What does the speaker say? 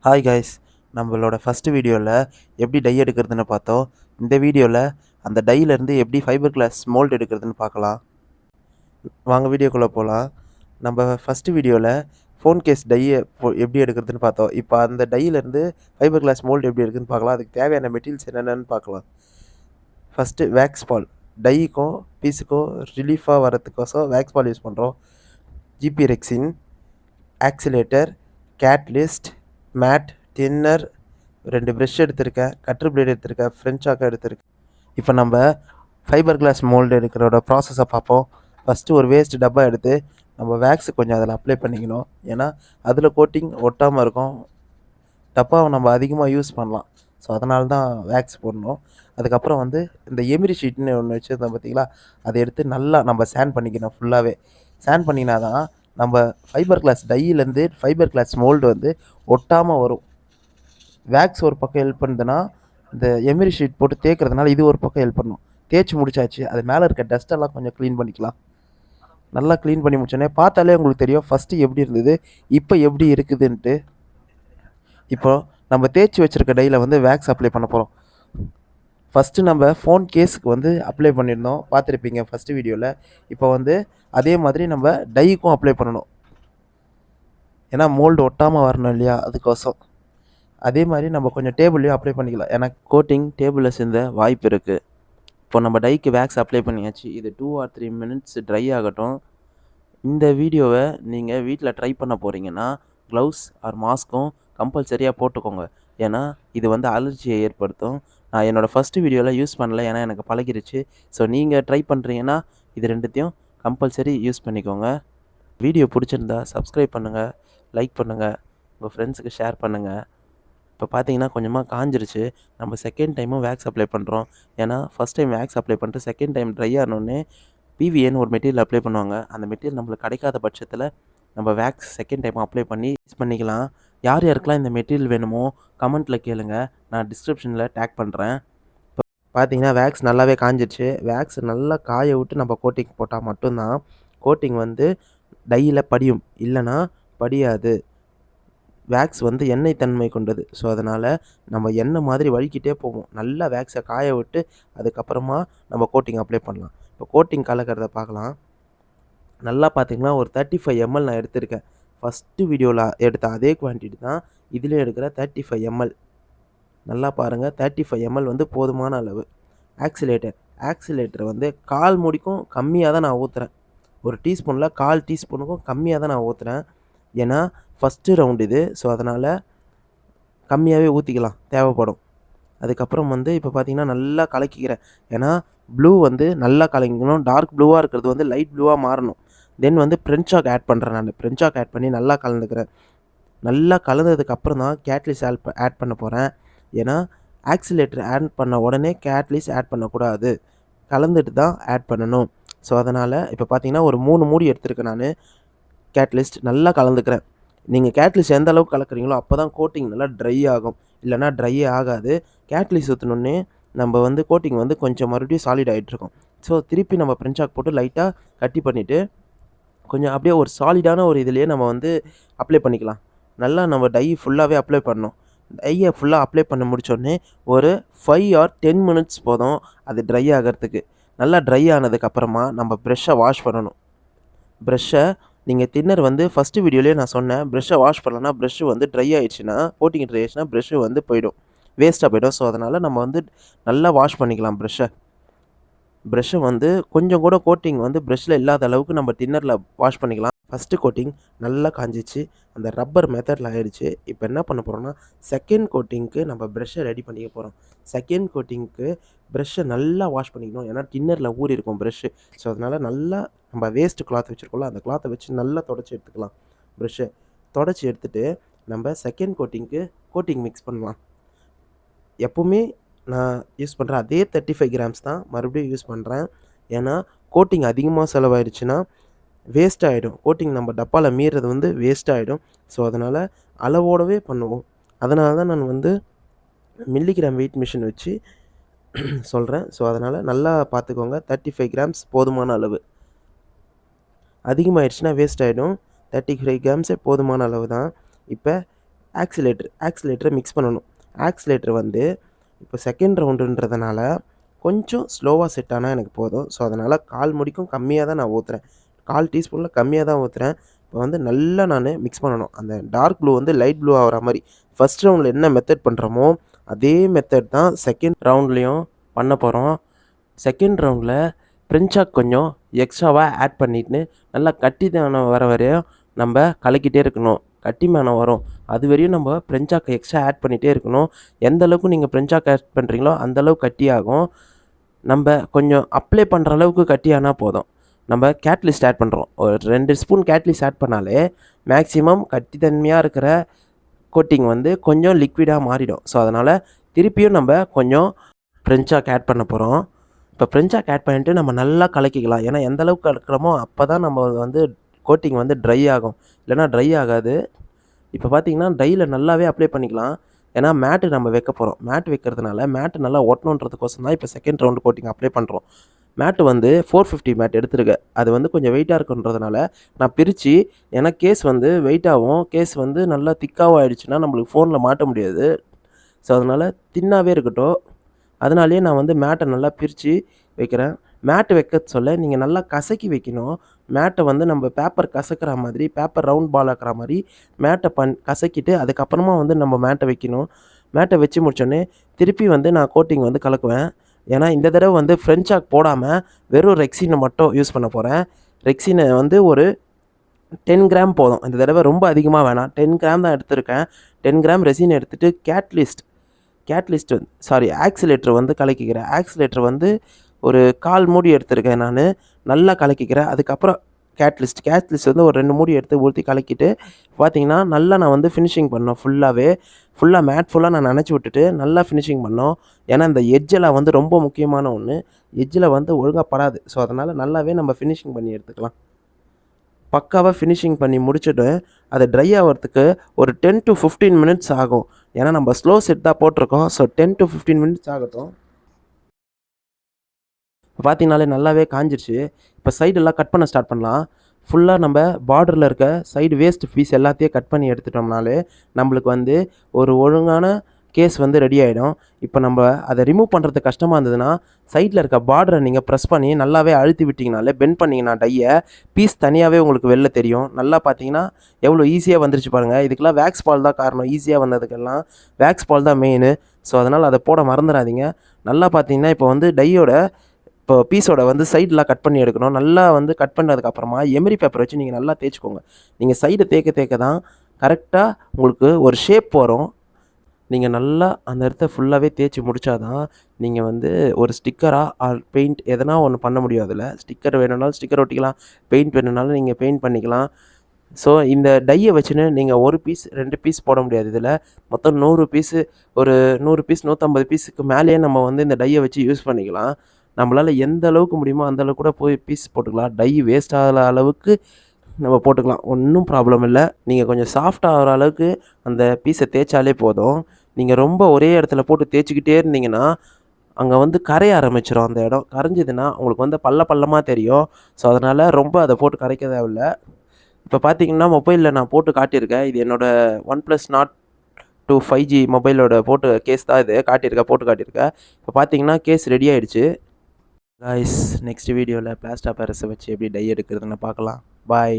Hi guys, நம்மளோட first வீடியோவில் எப்படி டை எடுக்கிறதுன்னு பார்த்தோம். இந்த வீடியோவில் அந்த டையிலேருந்து எப்படி ஃபைபர் கிளாஸ் மோல்டு எடுக்கிறதுன்னு பார்க்கலாம். வாங்க வீடியோக்குள்ளே போகலாம். நம்ம ஃபஸ்ட்டு வீடியோவில் ஃபோன் கேஸ் டையை எப்படி எடுக்கிறதுன்னு பார்த்தோம். இப்போ அந்த டையிலேருந்து ஃபைபர் கிளாஸ் மோல்டு எப்படி எடுக்குதுன்னு பார்க்கலாம். அதுக்கு தேவையான மெட்டீரியல்ஸ் என்னென்னு பார்க்கலாம். First wax ball. டைக்கும் பீஸுக்கும் ரிலீஃபாக வரதுக்கோசம் வேக்ஸ் பால் யூஸ் பண்ணுறோம். GP Rexine, accelerator, catalyst, mat, thinner, 2 brush எடுத்திருக்கேன், கட்டர் பிளேட் எடுத்திருக்கேன், ஃப்ரெஞ்ச் சாக்கை எடுத்திருக்கேன். இப்போ நம்ம ஃபைபர் கிளாஸ் மோல்டு எடுக்கிறோட ப்ராசஸை பார்ப்போம். ஃபஸ்ட்டு ஒரு வேஸ்ட் டப்பா எடுத்து நம்ம வேக்ஸு கொஞ்சம் அதில் அப்ளை பண்ணிக்கணும். ஏன்னா அதில் கோட்டிங் ஒட்டாமல் இருக்கும். டப்பாவை நம்ம அதிகமாக யூஸ் பண்ணலாம். ஸோ அதனால தான் வேக்ஸ் போடணும். அதுக்கப்புறம் இந்த எமிரி ஷீட்னு ஒன்று வச்சுருந்தோம் பார்த்தீங்களா, அதை எடுத்து நல்லா நம்ம சேண்ட் பண்ணிக்கணும். ஃபுல்லாகவே சேண்ட் பண்ணினா தான் நம்ம ஃபைபர் கிளாஸ் டையிலேருந்து ஃபைபர் கிளாஸ் மோல்டு ஒட்டாமல் வரும். வேக்ஸ் ஒரு பக்கம் ஹெல்ப் பண்ணுதுன்னா, இந்த எமிரி ஷீட் போட்டு தேய்க்கிறதுனால இது ஒரு பக்கம் ஹெல்ப் பண்ணும். தேய்ச்சி முடிச்சாச்சு. அது மேலே இருக்க டஸ்ட்டெல்லாம் கொஞ்சம் க்ளீன் பண்ணிக்கலாம். நல்லா க்ளீன் பண்ணி முடிச்சோடனே பார்த்தாலே உங்களுக்கு தெரியும் ஃபஸ்ட்டு எப்படி இருந்தது, இப்போ எப்படி இருக்குதுன்ட்டு. இப்போ நம்ம தேய்ச்சி வச்சுருக்க டையில் வேக்ஸ் அப்ளை பண்ண போகிறோம். ஃபஸ்ட்டு நம்ம ஃபோன் கேஸுக்கு அப்ளை பண்ணியிருந்தோம், பார்த்துருப்பீங்க ஃபஸ்ட்டு வீடியோவில். இப்போ அதே மாதிரி நம்ம டைக்கும் அப்ளை பண்ணணும். ஏன்னா மோல்டு ஒட்டாமல் வரணும் இல்லையா, அதுக்கோசம். அதே மாதிரி நம்ம கொஞ்சம் டேபிள்லேயும் அப்ளை பண்ணிக்கலாம். ஏன்னா கோட்டிங் டேபிளில் சேர்ந்த வாய்ப்பு இருக்குது. இப்போ நம்ம டைக்கு வேக்ஸ் அப்ளை பண்ணியாச்சு. இது 2 or 3 minutes ட்ரை ஆகட்டும். இந்த வீடியோவை நீங்கள் வீட்டில் ட்ரை பண்ண போகிறீங்கன்னா க்ளவுஸ் ஆர் மாஸ்க்கும் கம்பல்சரியாக போட்டுக்கோங்க. ஏன்னா இது அலர்ஜியை ஏற்படுத்தும். நான் என்னோடய ஃபஸ்ட்டு வீடியோவில் யூஸ் பண்ணல, ஏன்னா எனக்கு பழகிருச்சு. ஸோ நீங்கள் ட்ரை பண்ணுறீங்கன்னா இது ரெண்டுத்தையும் கம்பல்சரி யூஸ் பண்ணிக்கோங்க. வீடியோ பிடிச்சிருந்தா சப்ஸ்கிரைப் பண்ணுங்கள், லைக் பண்ணுங்கள், உங்கள் ஃப்ரெண்ட்ஸுக்கு ஷேர் பண்ணுங்கள். இப்போ பார்த்தீங்கன்னா கொஞ்சமாக காஞ்சிருச்சு. நம்ம செகண்ட் டைமும் வேக்ஸ் அப்ளை பண்ணுறோம். ஏன்னா ஃபஸ்ட் டைம் வேக்ஸ் அப்ளை பண்ணிட்டு செகண்ட் டைம் ட்ரை ஆனோடனே பிவிஏன்னு ஒரு மெட்டீரியல் அப்ளை பண்ணுவாங்க. அந்த மெட்டீரியல் நம்மளுக்கு கிடைக்காத பட்சத்தில் நம்ம வேக்ஸ் செகண்ட் டைம் அப்ளை பண்ணி யூஸ் பண்ணிக்கலாம். யார் யாருக்கெல்லாம் இந்த மெட்டீரியல் வேணுமோ கமெண்ட்டில் கேளுங்க, நான் டிஸ்கிரிப்ஷனில் டேக் பண்ணுறேன். இப்போ பார்த்தீங்கன்னா வேக்ஸ் நல்லாவே காஞ்சிருச்சு. வேக்ஸ் நல்லா காய விட்டு நம்ம கோட்டிங் போட்டால் மட்டும்தான் கோட்டிங் டையில் படியும், இல்லைன்னா படியாது. வேக்ஸ் எண்ணெய் தன்மை கொண்டது. ஸோ அதனால் நம்ம எண்ணெய் மாதிரி வழுக்கிட்டே போவோம். நல்லா வேக்ஸை காய விட்டு அதுக்கப்புறமா நம்ம கோட்டிங் அப்ளை பண்ணலாம். இப்போ கோட்டிங் கலக்கிறத பார்க்கலாம். நல்லா பார்த்தீங்கன்னா ஒரு 35 ml நான் எடுத்திருக்கேன். ஃபஸ்ட்டு வீடியோவில் எடுத்த அதே குவான்டிட்டி தான் இதில் எடுக்கிற 35 ml. நல்லா பாருங்கள், 35 ml போதுமான அளவு. ஆக்சிலேட்டர் 1/4 மூடிக்கும் கம்மியாக தான் நான் ஊற்றுறேன். ஒரு டீஸ்பூனில் 1/4 டீஸ்பூனுக்கும் கம்மியாக தான் நான் ஊற்றுறேன். ஏன்னா ஃபஸ்ட்டு ரவுண்டு இது. ஸோ அதனால் கம்மியாகவே ஊற்றிக்கலாம், தேவைப்படும். அதுக்கப்புறம் இப்போ பார்த்திங்கன்னா நல்லா கலக்கிக்கிறேன். ஏன்னா ப்ளூ நல்லா கலக்கிக்கணும். டார்க் ப்ளூவாக இருக்கிறது லைட் ப்ளூவாக மாறணும். தென் ஃப்ரெஞ்ச் சாக் ஆட் பண்ணுறேன். நான் ஃப்ரெஞ்ச் சாக் ஆட் பண்ணி நல்லா கலந்துக்கிறேன். நல்லா கலந்ததுக்கப்புறம் தான் கேட்லிஸ் ஆட் பண்ண போகிறேன். ஏன்னா ஆக்சிலேட்டர் ஆட் பண்ண உடனே கேட்லிஸ் ஆட் பண்ணக்கூடாது, கலந்துட்டு தான் ஆட் பண்ணணும். ஸோ அதனால் இப்போ பார்த்திங்கன்னா ஒரு 3 மூடி எடுத்துருக்கேன் நான். கேட்லிஸ்ட் நல்லா கலந்துக்கிறேன். நீங்கள் கேட்லிஸ்ட் எந்த அளவுக்கு கலக்குறீங்களோ அப்போ தான் கோட்டிங் நல்லா ட்ரை ஆகும், இல்லைனா ட்ரையே ஆகாது. கேட்லிஸ்ட் ஊற்றினோடனே நம்ம கோட்டிங் கொஞ்சம் மறுபடியும் சாலிட் ஆகிட்ருக்கும். ஸோ திருப்பி நம்ம ஃப்ரெஞ்ச் சாக் போட்டு லைட்டாக கட்டி பண்ணிவிட்டு கொஞ்சம் அப்படியே ஒரு சாலிடான ஒரு இதுலேயே நம்ம அப்ளை பண்ணிக்கலாம். நல்லா நம்ம டை ஃபுல்லாகவே அப்ளை பண்ணணும். டையை ஃபுல்லாக அப்ளை பண்ண முடித்தோடனே ஒரு 5 or 10 minutes போதும் அது ட்ரை ஆகிறதுக்கு. நல்லா ட்ரை ஆனதுக்கப்புறமா நம்ம ப்ரெஷ்ஷை வாஷ் பண்ணணும். ப்ரெஷ்ஷை நீங்கள் தின்னர் ஃபஸ்ட்டு வீடியோலேயே நான் சொன்னேன், ப்ரெஷ்ஷை வாஷ் பண்ணலன்னா ப்ரெஷ்ஷு ட்ரை ஆகிடுச்சுன்னா, கோட்டிங் ட்ரை ஆகிடுச்சுன்னா ப்ரெஷ்ஷு போயிடும், வேஸ்ட்டாக போயிடும். ஸோ அதனால் நம்ம நல்லா வாஷ் பண்ணிக்கலாம் ப்ரெஷ்ஷை. கொஞ்சம் கூட கோட்டிங் ப்ரெஷ்ஷில் இல்லாத அளவுக்கு நம்ம டின்னரில் வாஷ் பண்ணிக்கலாம். ஃபஸ்ட்டு கோட்டிங் நல்லா காஞ்சிச்சு, அந்த ரப்பர் மெத்தடில் ஆகிடுச்சு. இப்போ என்ன பண்ண போகிறோம்னா செகண்ட் கோட்டிங்க்கு நம்ம ப்ரெஷ்ஷை ரெடி பண்ணிக்க போகிறோம். செகண்ட் கோட்டிங்க்கு ப்ரெஷ்ஷை நல்லா வாஷ் பண்ணிக்கணும். ஏன்னா டின்னரில் ஊறி இருக்கும் ப்ரெஷ்ஷு. ஸோ அதனால் நல்லா நம்ம வேஸ்ட்டு கிளாத் வச்சுருக்கோம்ல, அந்த கிளாத்தை வச்சு நல்லா தொடச்சி எடுத்துக்கலாம். ப்ரெஷ்ஷை தொடச்சி எடுத்துகிட்டு நம்ம செகண்ட் கோட்டிங்க்கு கோட்டிங் மிக்ஸ் பண்ணலாம். எப்போவுமே நான் யூஸ் பண்ணுற அதே 35 கிராம்ஸ் தான் மறுபடியும் யூஸ் பண்ணுறேன். ஏன்னா கோட்டிங் அதிகமாக செலவாயிடுச்சுன்னா வேஸ்ட் ஆகிடும். கோட்டிங் நம்ம டப்பாவில் மீறது வேஸ்ட் ஆகிடும். ஸோ அதனால் அளவோடவே பண்ணுவோம். அதனால தான் நான் மில்லிகிராம் வெயிட் மிஷின் வச்சு சொல்கிறேன். ஸோ அதனால் நல்லா பார்த்துக்கோங்க. 35 கிராம்ஸ் போதுமான அளவு. அதிகமாகிடுச்சுன்னா வேஸ்ட் ஆகிடும். 35 கிராம்ஸே போதுமான அளவு தான். இப்போ ஆக்சிலேட்டரை மிக்ஸ் பண்ணணும். ஆக்சிலேட்டர் வந்து இப்போ செகண்ட் ரவுண்டுன்றதுனால கொஞ்சம் ஸ்லோவாக செட் ஆனால் எனக்கு போதும். ஸோ அதனால் 1/4 முடிக்கும் கம்மியாக தான் நான் ஊற்றுறேன். 1/4 டீஸ்பூனில் கம்மியாக தான் ஊற்றுறேன். இப்போ வந்து நல்லா நான் மிக்ஸ் பண்ணணும். அந்த டார்க் ப்ளூ வந்து லைட் ப்ளூ ஆகிற மாதிரி ஃபஸ்ட் ரவுண்டில் என்ன மெத்தட் பண்ணுறோமோ அதே மெத்தட் தான் செகண்ட் ரவுண்ட்லேயும் பண்ண போகிறோம். செகண்ட் ரவுண்டில் ஃப்ரெஞ்சாக் கொஞ்சம் எக்ஸ்ட்ராவாக ஆட் பண்ணிட்டு நல்லா கட்டிதானம் வர வரையும் நம்ம கலக்கிட்டே இருக்கணும். கட்டிமானம் வரும் அது வரையும் நம்ம ஃப்ரெஞ்சாக்கை எக்ஸ்ட்ரா ஆட் பண்ணிகிட்டே இருக்கணும். எந்த அளவுக்கு நீங்கள் ஃப்ரெஞ்சாக் ஆட் பண்ணுறீங்களோ அந்தளவுக்கு கட்டியாகும். நம்ம கொஞ்சம் அப்ளை பண்ணுற அளவுக்கு கட்டியானால் போதும். நம்ம கேட்லிஸ்ட் ஆட் பண்ணுறோம். ஒரு 2 ஸ்பூன் கேட்லிஸ்ட் ஆட் பண்ணாலே மேக்ஸிமம் கட்டித்தன்மையாக இருக்கிற கோட்டிங் வந்து கொஞ்சம் லிக்விடாக மாறிடும். ஸோ அதனால் திருப்பியும் நம்ம கொஞ்சம் ஃப்ரெஞ்சாக் ஆட் பண்ண போகிறோம். இப்போ ஃப்ரெஞ்சாக் ஆட் பண்ணிவிட்டு நம்ம நல்லா கலக்கிக்கலாம். ஏன்னா எந்த அளவுக்கு கலக்கிறோமோ அப்போ தான் நம்ம வந்து கோட்டிங் வந்து ட்ரை ஆகும். இல்லைனா ட்ரை ஆகாது. இப்போ பார்த்தீங்கன்னா டையில் நல்லாவே அப்ளை பண்ணிக்கலாம். ஏன்னா மேட்டு நம்ம வைக்க போகிறோம். மேட் வைக்கிறதுனால மேட்டு நல்லா ஒட்டணுன்றதுக்கோசம் தான் இப்போ செகண்ட் ரவுண்டு கோட்டிங் அப்ளை பண்ணுறோம். மேட்டு வந்து 450 மேட் எடுத்துருக்கேன். அது வந்து கொஞ்சம் வெயிட்டாக இருக்குன்றதுனால நான் பிரித்து, ஏன்னா கேஸ் வந்து வெயிட்டாகவும் கேஸ் வந்து நல்லா திக்காகவும் ஆகிடுச்சுன்னா நம்மளுக்கு ஃபோனில் மாட்ட முடியாது. ஸோ அதனால் தின்னாகவே இருக்கட்டும். அதனாலேயே நான் வந்து மேட்டை நல்லா பிரித்து வைக்கிறேன். மேட்டு வைக்க சொல்ல நீங்கள் நல்லா கசக்கி வைக்கணும். மேட்டை வந்து நம்ம பேப்பர் கசக்கிற மாதிரி, பேப்பர் ரவுண்ட் பால் ஆக்குற மாதிரி மேட்டை கசக்கிட்டு அதுக்கப்புறமா வந்து நம்ம மேட்டை வைக்கணும். மேட்டை வச்சு முடிச்சோடனே திருப்பி வந்து நான் கோட்டிங் வந்து கலக்குவேன். ஏன்னா இந்த தடவை வந்து ஃப்ரெஞ்சாக் போடாமல் வெறும் ரெக்ஸினை மட்டும் யூஸ் பண்ண போகிறேன். ரெக்ஸினை வந்து ஒரு 10 கிராம் போதும். இந்த தடவை ரொம்ப அதிகமாக வேணாம். 10 கிராம் தான் எடுத்திருக்கேன். 10 கிராம் ரெசின் எடுத்துகிட்டு ஆக்சிலேட்டர் வந்து கலக்கிக்கிறேன். ஆக்சிலேட்டர் வந்து ஒரு 1/4 மூடி எடுத்திருக்கேன் நான். நல்லா கலக்கிக்கிறேன். அதுக்கப்புறம் கேட்லிஸ்ட் வந்து ஒரு 2 மூடி எடுத்து ஊற்றி கலக்கிட்டு பார்த்தீங்கன்னா நல்லா நான் வந்து ஃபினிஷிங் பண்ணோம். மேட் ஃபுல்லாக நான் நனைச்சி விட்டுட்டு நல்லா ஃபினிஷிங் பண்ணோம். ஏன்னா இந்த எட்ஜெல்லாம் வந்து ரொம்ப முக்கியமான ஒன்று. எட்ஜில் வந்து ஒழுங்காக படாது. ஸோ அதனால் நல்லாவே நம்ம ஃபினிஷிங் பண்ணி எடுத்துக்கலாம். பக்காவாக ஃபினிஷிங் பண்ணி முடிச்சுட்டு அதை ட்ரை ஆகிறதுக்கு ஒரு 10 to 15 மினிட்ஸ் ஆகும். ஏன்னா நம்ம ஸ்லோ செட் தான் போட்டிருக்கோம். ஸோ 10 to 15 மினிட்ஸ் ஆகட்டும். இப்போ பார்த்தீங்கனாலே நல்லாவே காஞ்சிருச்சு. இப்போ சைடெல்லாம் கட் பண்ண ஸ்டார்ட் பண்ணலாம். ஃபுல்லாக நம்ம பார்டரில் இருக்க சைடு வேஸ்ட் பீஸ் எல்லாத்தையும் கட் பண்ணி எடுத்துட்டோம்னாலே நம்மளுக்கு வந்து ஒரு ஒழுங்கான கேஸ் வந்து ரெடி ஆகிடும். இப்போ நம்ம அதை ரிமூவ் பண்ணுறது கஷ்டமாக இருந்ததுன்னா சைடில் இருக்க பார்டரை நீங்கள் ப்ரெஸ் பண்ணி நல்லாவே அழுத்தி விட்டிங்கனாலே பெண்ட் பண்ணிங்கன்னா டையை பீஸ் தனியாகவே உங்களுக்கு வெளில தெரியும். நல்லா பார்த்தீங்கன்னா எவ்வளோ ஈஸியாக வந்துருச்சு பாருங்கள். இதுக்கெல்லாம் வேக்ஸ் பால் தான் காரணம். ஈஸியாக வந்ததுக்கெல்லாம் வேக்ஸ் பால் தான் மெயின். ஸோ அதனால் அதை போட மறந்துடாதீங்க. நல்லா பார்த்தீங்கன்னா இப்போ வந்து டையோட பீஸோட வந்து சைடெலாம் கட் பண்ணி எடுக்கணும். நல்லா வந்து கட் பண்ணதுக்கப்புறமா எமரி பேப்பர் வச்சு நீங்கள் நல்லா தேய்ச்சிக்கோங்க. நீங்கள் சைடை தேய்க்க தான் கரெக்டாக உங்களுக்கு ஒரு ஷேப் வரும். நீங்கள் நல்லா அந்த இடத்த ஃபுல்லாகவே தேய்ச்சி முடித்தா தான் நீங்கள் வந்து ஒரு ஸ்டிக்கராக பெயிண்ட் எதனா ஒன்று பண்ண முடியும். அதில் ஸ்டிக்கர் வேணும்னாலும் ஸ்டிக்கர் ஒட்டிக்கலாம். பெயிண்ட் வேணும்னாலும் நீங்கள் பெயிண்ட் பண்ணிக்கலாம். ஸோ இந்த டையை வச்சுன்னு நீங்கள் 1 பீஸ் 2 பீஸ் போட முடியாது. இதில் மொத்தம் 100 பீஸு, ஒரு 100 பீஸ் 150 பீஸுக்கு மேலேயே நம்ம வந்து இந்த டையை வச்சு யூஸ் பண்ணிக்கலாம். நம்மளால் எந்த அளவுக்கு முடியுமோ அந்த அளவுக்கு கூட போய் பீஸ் போட்டுக்கலாம். டை வேஸ்ட் ஆகிற அளவுக்கு நம்ம போட்டுக்கலாம். ஒன்றும் ப்ராப்ளம் இல்லை. நீங்கள் கொஞ்சம் சாஃப்ட் ஆகிற அளவுக்கு அந்த பீஸை தேய்ச்சாலே போதும். நீங்கள் ரொம்ப ஒரே இடத்துல போட்டு தேய்ச்சிக்கிட்டே இருந்தீங்கன்னா அங்கே வந்து கரைய ஆரம்பிச்சிடும். அந்த இடம் கரைஞ்சிதுன்னா உங்களுக்கு வந்து பள்ளமாக தெரியும். ஸோ அதனால் ரொம்ப அதை போட்டு கரைக்க தேவையில்ல. இப்போ பார்த்தீங்கன்னா மொபைலில் நான் போட்டு காட்டியிருக்கேன். இது என்னோடய OnePlus Nord 2 5G மொபைலோட கேஸ் தான் இது. போட்டு காட்டியிருக்கேன். இப்போ பார்த்தீங்கன்னா கேஸ் ரெடி ஆகிடுச்சு. காய்ஸ், நெக்ஸ்ட் வீடியோவில் பிளாஸ்டர் பேரஸை வச்சு எப்படி டை எடுக்கிறதுன்னு பார்க்கலாம். பாய்.